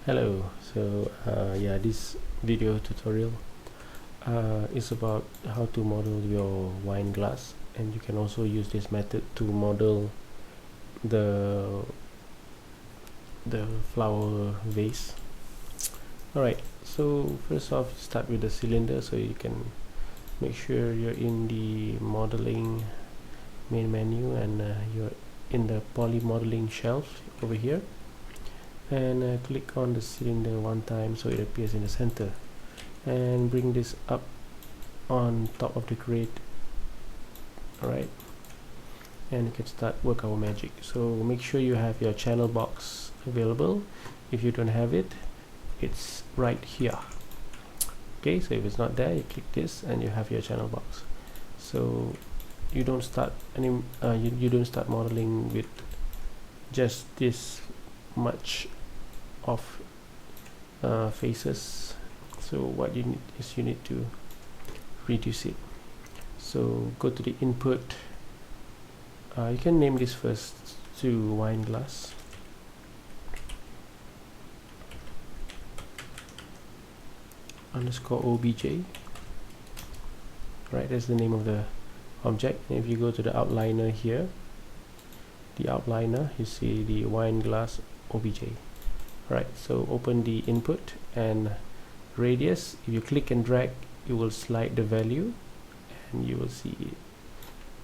Hello. Yeah, this video tutorial is about how to model your wine glass, and you can also use this method to model the flower vase. Alright, so first off, start with the cylinder, so you can make sure you're in the modeling main menu, and you're in the poly modeling shelf over here, and click on the cylinder one time so it appears in the center, and bring this up on top of the grid. Alright, and you can start work our magic. So make sure you have your channel box available. If you don't have it, it's right here. Okay, so if it's not there, you click this and you have your channel box. So you don't start you don't start modeling with just this much of faces. So what you need is you need to reduce it. So go to the input. You can name this first to wine glass. Underscore obj. Right, that's the name of the object. And if you go to the outliner here, the outliner, you see the wine glass obj. Right, so open the input and radius. If you click and drag, you will slide the value, and you will see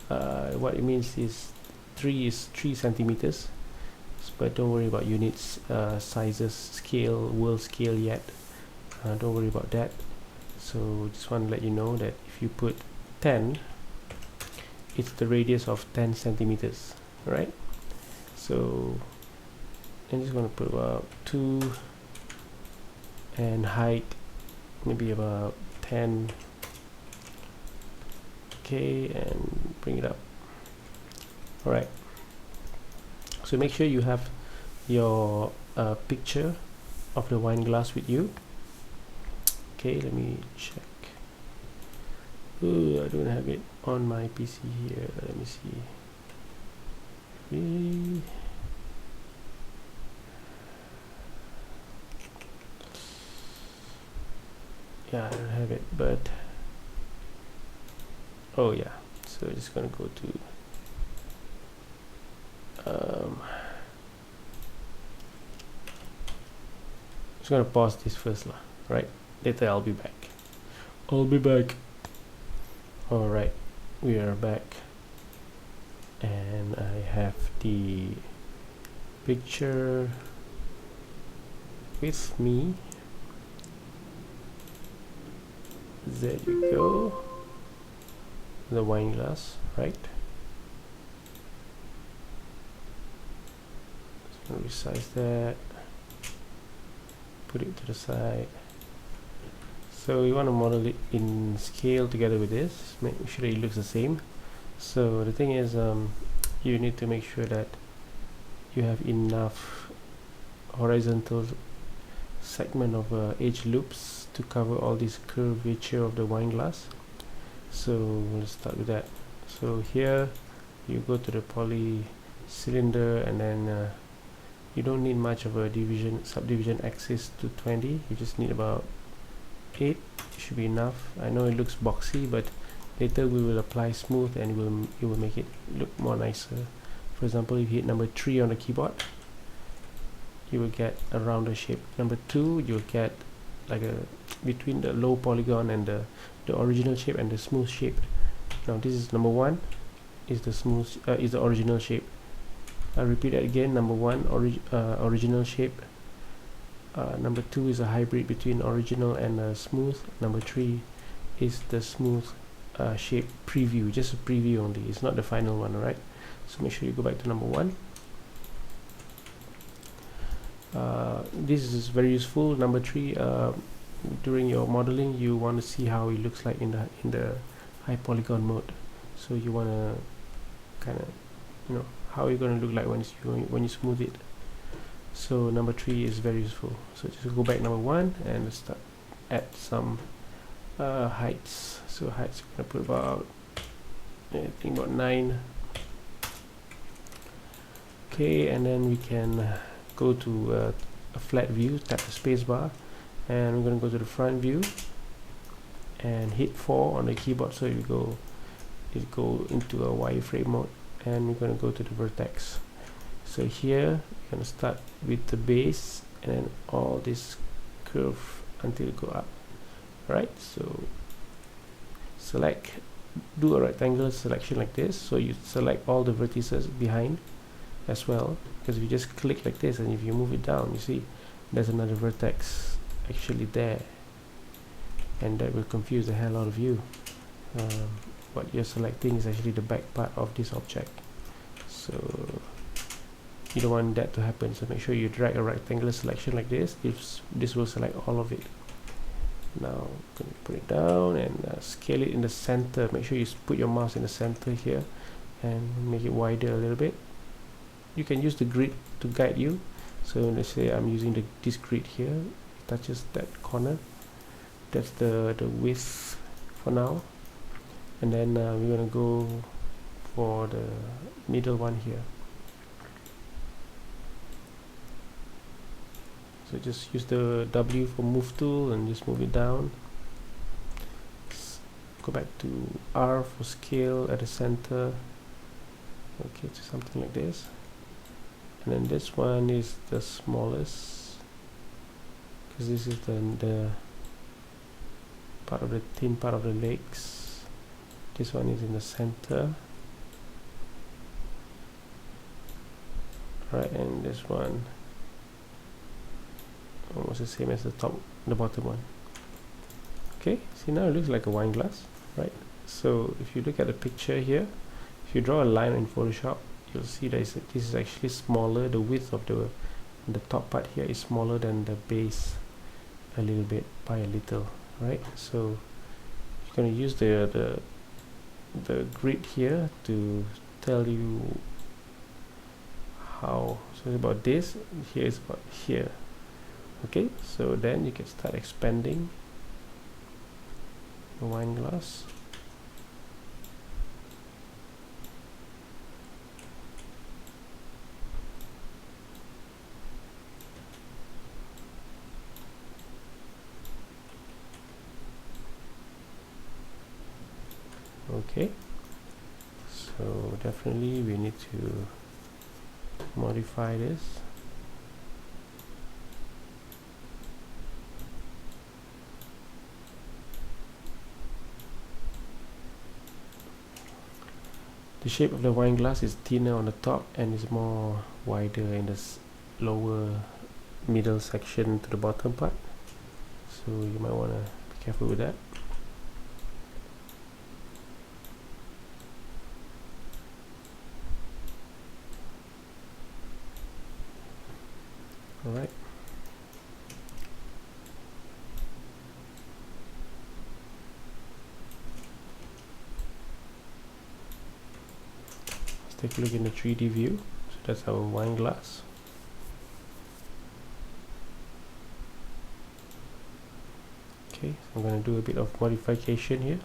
what it means is 3 centimeters, but don't worry about units, sizes, scale, world scale yet. Don't worry about that. So just want to let you know that if you put 10, it's the radius of 10 centimeters, right? So I'm just going to put about 2, and height maybe about 10. Okay, and bring it up. All right, so make sure you have your picture of the wine glass with you. Okay, let me check. I don't have it on my PC here. Let me see. Yeah, I don't have it, but oh yeah, so just gonna go to just gonna pause this first, right? Later I'll be back. All right, we are back, and I have the picture with me. There you go, the wine glass, right? Just gonna resize that, put it to the side. So you want to model it in scale together with this, make sure it looks the same. So the thing is, you need to make sure that you have enough horizontal segment of edge loops to cover all this curvature of the wine glass. So let's start with that. So here you go to the poly cylinder, and then you don't need much of a subdivision axis to 20. You just need about 8. Should be enough. I know it looks boxy, but later we will apply smooth, and it will make it look more nicer. For example, if you hit number 3 on the keyboard, you will get a rounder shape. Number 2, you'll get like a between the low polygon and the original shape and the smooth shape. Now this is number 1 is the smooth is the original shape. I'll repeat that again. Number 1 original shape. Number 2 is a hybrid between original and smooth. Number 3 is the smooth shape preview, just a preview only. It's not the final one. Alright, so make sure you go back to number 1. This is very useful. Number 3, during your modeling, you want to see how it looks like in the high polygon mode. So you want to kind of how you're going to look like when you smooth it. So number 3 is very useful. So just go back number 1 and start add some heights. So heights, I'm gonna put about, I think about 9. Okay, and then we can go to a flat view, tap the space bar, and we're going to go to the front view and hit 4 on the keyboard, so it go into a wireframe mode, and we're going to go to the vertex. So here we're going to start with the base and then all this curve until it go up. Right, so select, do a rectangular selection like this, so you select all the vertices behind as well, because if you just click like this and if you move it down, you see there's another vertex actually there, and that will confuse the hell out of you. What you're selecting is actually the back part of this object, so you don't want that to happen. So make sure you drag a rectangular selection like this. This will select all of it. Now I'm going to put it down and scale it in the center. Make sure you put your mouse in the center here and make it wider a little bit. You can use the grid to guide you. So let's say I'm using this grid here. It touches that corner. That's the width for now. And then we're going to go for the middle one here. So just use the W for move tool and just move it down. Go back to R for scale at the center. Okay, to something like this. And then this one is the smallest, because this is the part of the thin part of the legs. This one is in the center. Right, and this one almost the same as the bottom one. Okay, see, now it looks like a wine glass, right? So if you look at the picture here, if you draw a line in Photoshop, you'll see that this is actually smaller. The width of the top part here is smaller than the base a little bit, by a little, right? So you're going to use the grid here to tell you how. So it's about this, here is about here. Okay, so then you can start expanding the wine glass. Okay, so definitely we need to modify this. The shape of the wine glass is thinner on the top and is more wider in the lower middle section to the bottom part, so you might want to be careful with that. Alright, let's take a look in the 3D view. So that's our wine glass. Okay, so I'm going to do a bit of modification here.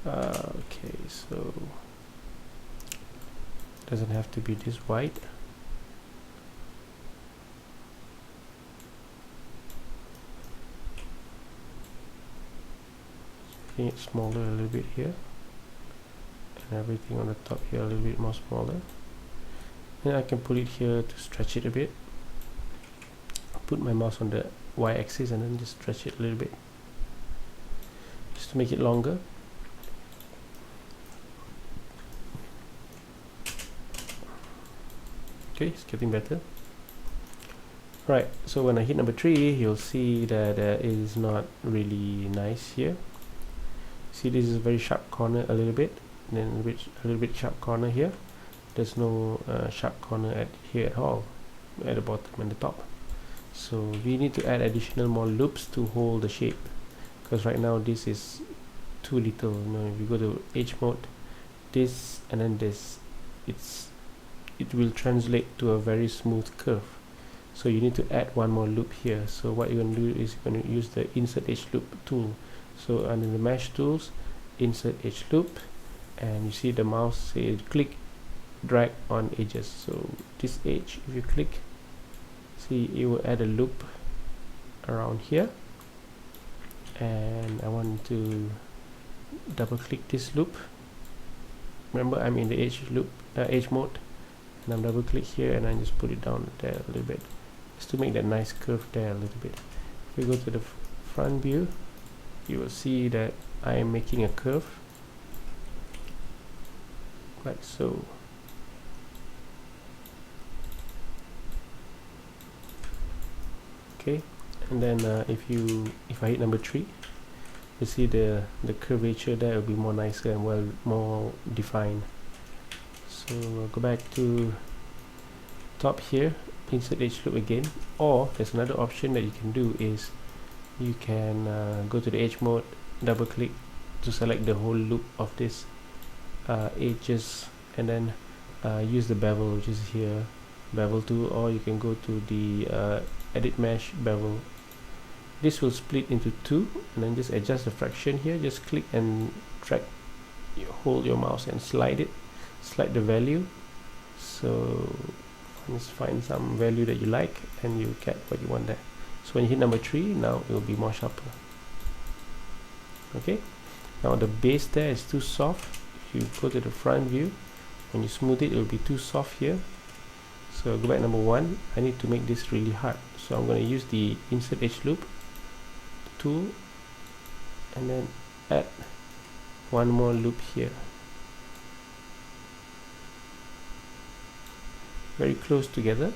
Okay, so it doesn't have to be this wide. Making it smaller a little bit here, and everything on the top here a little bit more smaller. Then I can put it here to stretch it a bit. I'll put my mouse on the y-axis and then just stretch it a little bit, just to make it longer. Okay, it's getting better. Right, so when I hit number 3, you'll see that it is not really nice here. See, this is a very sharp corner a little bit, and then a little bit sharp corner here. There's no sharp corner here at all, at the bottom and the top. So we need to add additional more loops to hold the shape, because right now this is too little. You know, if you go to edge mode, this and then this, it will translate to a very smooth curve. So you need to add one more loop here. So what you're going to do is you're going to use the insert edge loop tool. So under the mesh tools, insert edge loop, and you see the mouse say click drag on edges. So this edge, if you click, see it will add a loop around here, and I want to double click this loop. Remember, I'm in the edge mode, and I'm double click here and I just put it down there a little bit just to make that nice curve there a little bit. If we go to the front view, you will see that I am making a curve like so. Okay, and then if I hit number 3, you see the curvature there will be more nicer and more defined. So I'll go back to top here, insert edge loop again, or there's another option that you can do is you can go to the edge mode, double click to select the whole loop of this edges, and then use the bevel, which is here, bevel tool, or you can go to the edit mesh bevel. This will split into 2, and then just adjust the fraction here. Just click and drag, hold your mouse and slide the value. So just find some value that you like and you get what you want there. So when you hit number 3, now it will be more sharper. Okay, now the base there is too soft. If you go to the front view, when you smooth it, it will be too soft here. So go back number 1, I need to make this really hard, so I'm going to use the insert edge loop tool and then add one more loop here, very close together.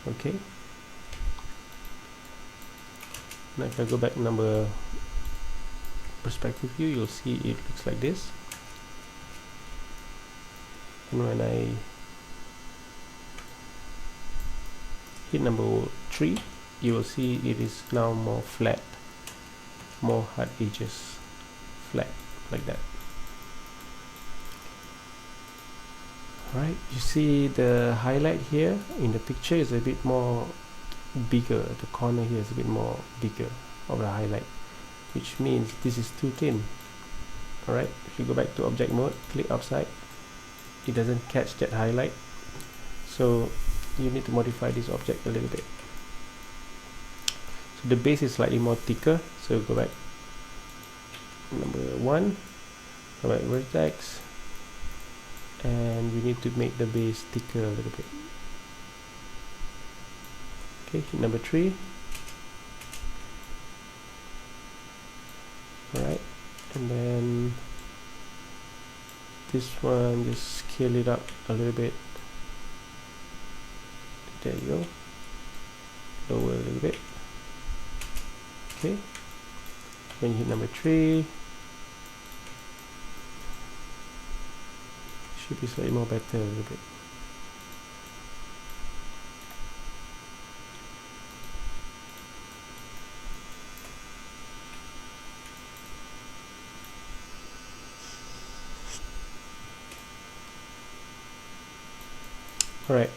Okay, now if I go back number perspective view, you'll see it looks like this, and when I hit number 3, you will see it is now more flat, more hard edges, flat like that. Alright, you see the highlight here in the picture is a bit more bigger. The corner here is a bit more bigger of the highlight, which means this is too thin. Alright, if you go back to object mode, click outside, it doesn't catch that highlight, so you need to modify this object a little bit. So the base is slightly more thicker, so go back number 1, go back vertex, and we need to make the base thicker a little bit. Okay, hit number 3. Alright, and then this one, just scale it up a little bit. There you go, lower a little bit. Okay, when you hit number 3, should be slightly more better a little bit. Alright,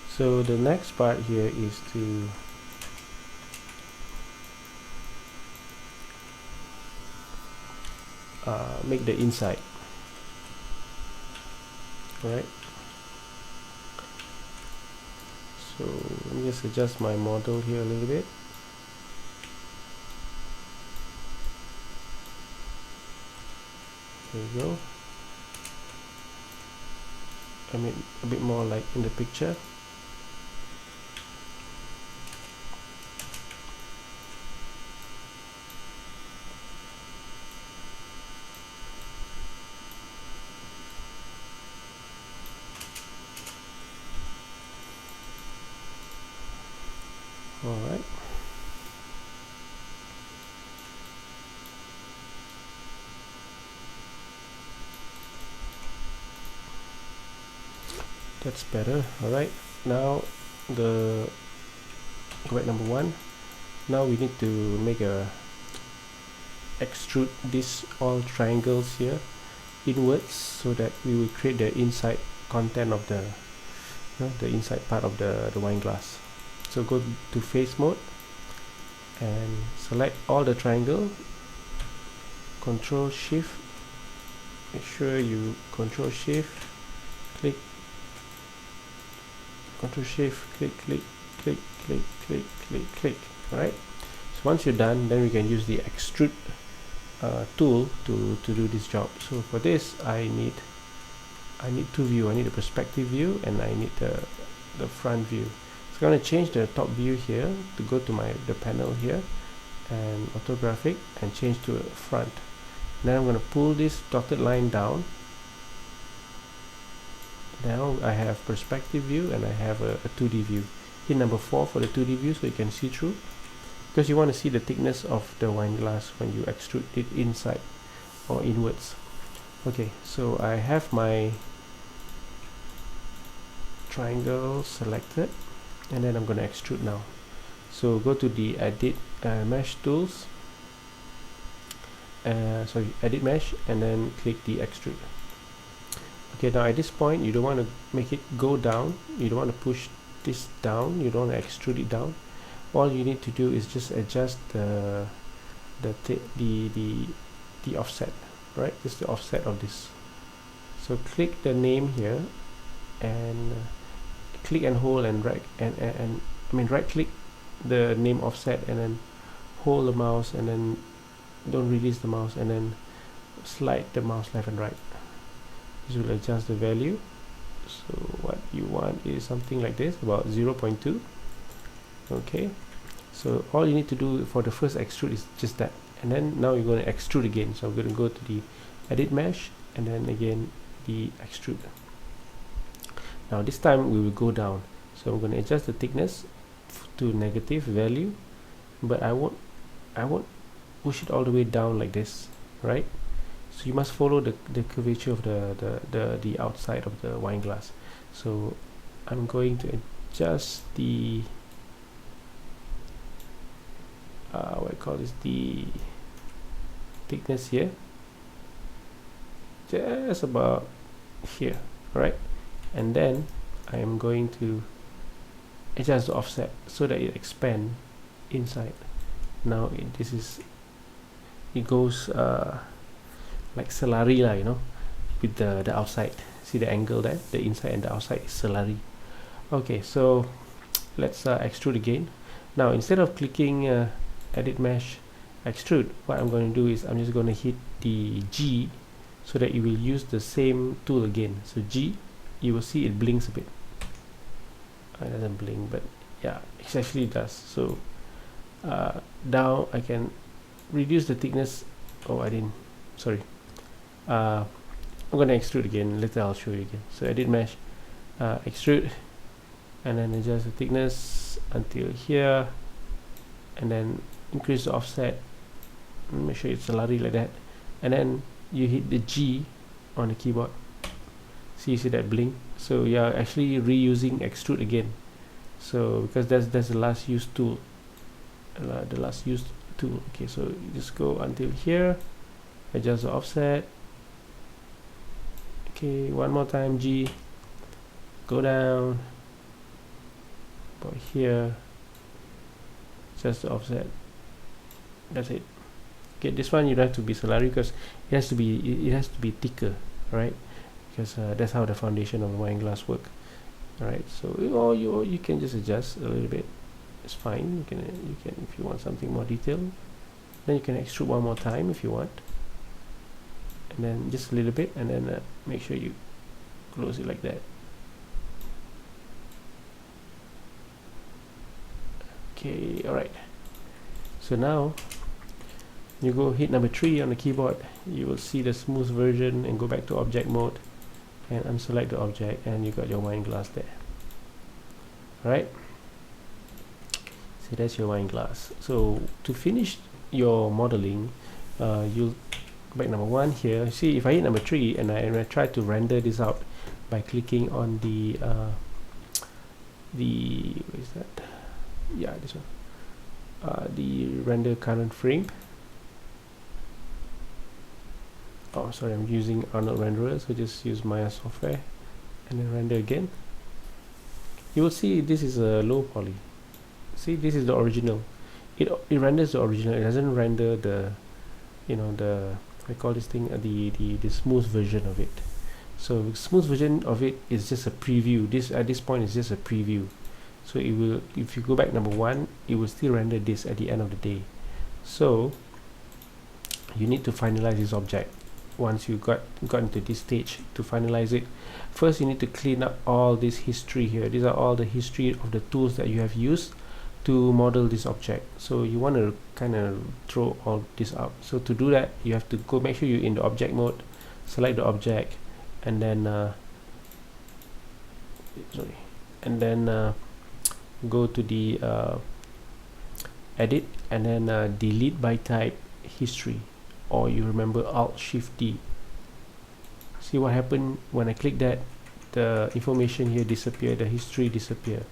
so the next part here is to make the inside. Alright, so let me just adjust my model here a little bit. There you go. I mean a bit more like in the picture. Alright. That's better. Alright, now go back number 1. Now we need to make a extrude these all triangles here inwards, so that we will create the inside content of the inside part of the wine glass. So go to face mode and select all the triangle, Control Shift, make sure you Control Shift, click Control Shift, click, click, click, click, click, click, click. Alright. So once you're done, then we can use the extrude tool to do this job. So for this, I need two view. I need a perspective view and I need the front view. So I'm going to change the top view here to go to the panel here and orthographic and change to front. Then I'm going to pull this dotted line down. Now I have perspective view and I have a 2D view. Hit number 4 for the 2D view so you can see through, because you want to see the thickness of the wine glass when you extrude it inside or inwards. Okay, so I have my triangle selected and then I'm going to extrude now. So go to the edit mesh tools, edit mesh, and then click the extrude. Okay, now at this point you don't want to make it go down, you don't want to push this down, you don't want to extrude it down. All you need to do is just adjust the offset, right? Just the offset of this. So click the name here and click and hold and right click the name offset and then hold the mouse and then don't release the mouse and then slide the mouse left and right. This will adjust the value. So what you want is something like this, about 0.2. Okay, so all you need to do for the first extrude is just that, and then now you're going to extrude again. So I'm going to go to the edit mesh and then again the extrude. Now this time we will go down, so I'm going to adjust the thickness to negative value, but I won't push it all the way down like this, right? So you must follow the curvature of the outside of the wine glass. So I'm going to adjust the what I call this, the thickness here, just about here, right? And then I am going to adjust the offset so that it expands inside. Now it goes like Celari lah, you know, with the outside. See the angle there, the inside and the outside is Celari. Okay, so let's extrude again. Now instead of clicking edit mesh extrude, what I'm going to do is I'm just going to hit the G so that you will use the same tool again. So G, you will see it blinks a bit. It doesn't blink, but yeah, it actually does. So down I can reduce the thickness. Oh, I didn't, sorry. I'm going to extrude again. Later I'll show you again. So edit mesh, extrude, and then adjust the thickness until here, and then increase the offset, and make sure it's Celari like that, and then you hit the G on the keyboard. See, you see that blink? So you're actually reusing extrude again. So because that's the last used tool, the last used tool. Okay, so you just go until here, adjust the offset. Okay, one more time, G, go down about here, just the offset. That's it. Okay, this one you don't have to be Celari because it has to be thicker, right? Because that's how the foundation of the wine glass work. Alright, so you can just adjust a little bit. It's fine. You can if you want something more detailed, then you can extrude one more time if you want, and then just a little bit, and then make sure you close it like that. Okay, alright. So now you go hit number 3 on the keyboard, you will see the smooth version, and go back to object mode and unselect the object, and you got your wine glass there. Alright, so that's your wine glass. So to finish your modeling, you'll go back number 1 here. See, if I hit number 3 and I try to render this out by clicking on the what is that? Yeah, this one. The render current frame. Oh, sorry, I'm using Arnold renderer, so just use Maya software and then render again. You will see this is a low poly. See, this is the original. It renders the original. It doesn't render the, you know, the, I call this thing the smooth version of it. So smooth version of it is just a preview. This at this point is just a preview. So it will, if you go back number 1, it will still render this at the end of the day. So you need to finalize this object. Once you got into this stage, to finalize it, first you need to clean up all this history here. These are all the history of the tools that you have used to model this object. So you want to kind of throw all this out. So to do that, you have to go, make sure you're in the object mode, select the object, and then go to the edit, and then delete by type history, or you remember Alt Shift D. See what happened when I click that? The information here disappear, the history disappear.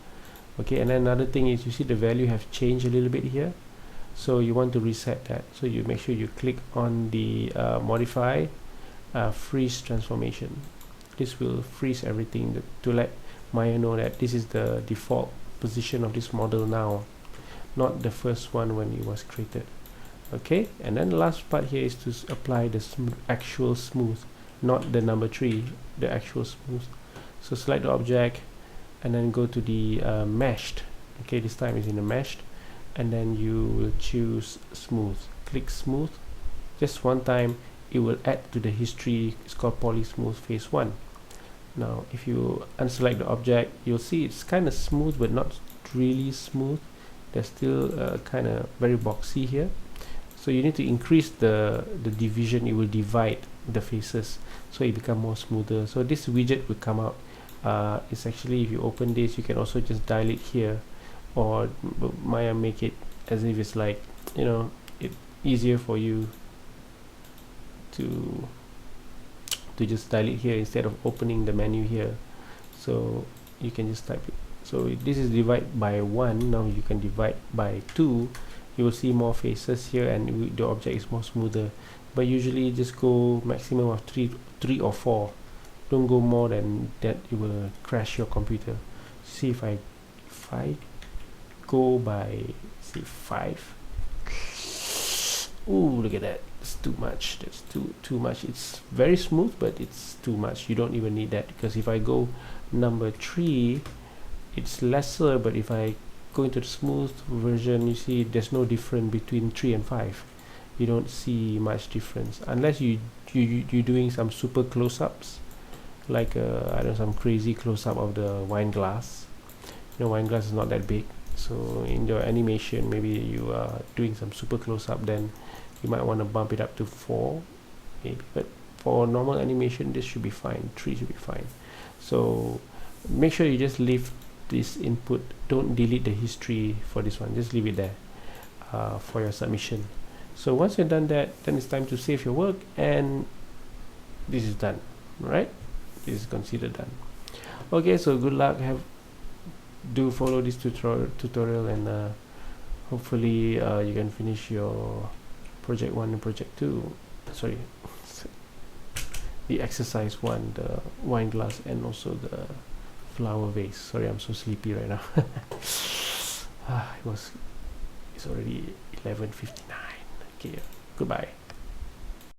Okay, and then another thing is, you see the value have changed a little bit here, so you want to reset that. So you make sure you click on the modify freeze transformation. This will freeze everything to let Maya know that this is the default position of this model now, not the first one when it was created. Okay, and then the last part here is to apply the actual smooth, not the number 3, the actual smooth. So select the object and then go to the meshed. Okay, this time is in the meshed, and then you will choose smooth. Click smooth just one time. It will add to the history. It's called poly smooth phase 1. Now if you unselect the object, you'll see it's kind of smooth but not really smooth. There's still kind of very boxy here. So you need to increase the division. It will divide the faces so it become more smoother. So this widget will come out. It's actually, if you open this, you can also just dial it here, or Maya make it as if it's like, you know, it easier for you to just dial it here instead of opening the menu here. So you can just type it. So this is divide by 1. Now you can divide by 2. You will see more faces here, and the object is more smoother. But usually just go maximum of 3 or 4. Don't go more than that, it will crash your computer. See if I go by, say, 5. Ooh, look at that. It's too much. That's too much. It's very smooth, but it's too much. You don't even need that, because if I go number 3, it's lesser. But if I go into the smooth version, you see there's no difference between 3 and 5. You don't see much difference unless you're doing some super close-ups, like I don't know, some crazy close-up of the wine glass. You know, wine glass is not that big, so in your animation maybe you are doing some super close-up, then you might want to bump it up to 4 maybe. But for normal animation, this should be fine. 3 should be fine. So make sure you just leave this input. Don't delete the history for this one. Just leave it there for your submission. So once you've done that, then it's time to save your work, and this is done. Right? This is considered done. Okay, so good luck. Do follow this tutorial, and hopefully you can finish your project 1 and project 2. Sorry, the exercise 1, the wine glass, and also the flower vase. Sorry, I'm so sleepy right now. It's already 11:59. Okay, goodbye.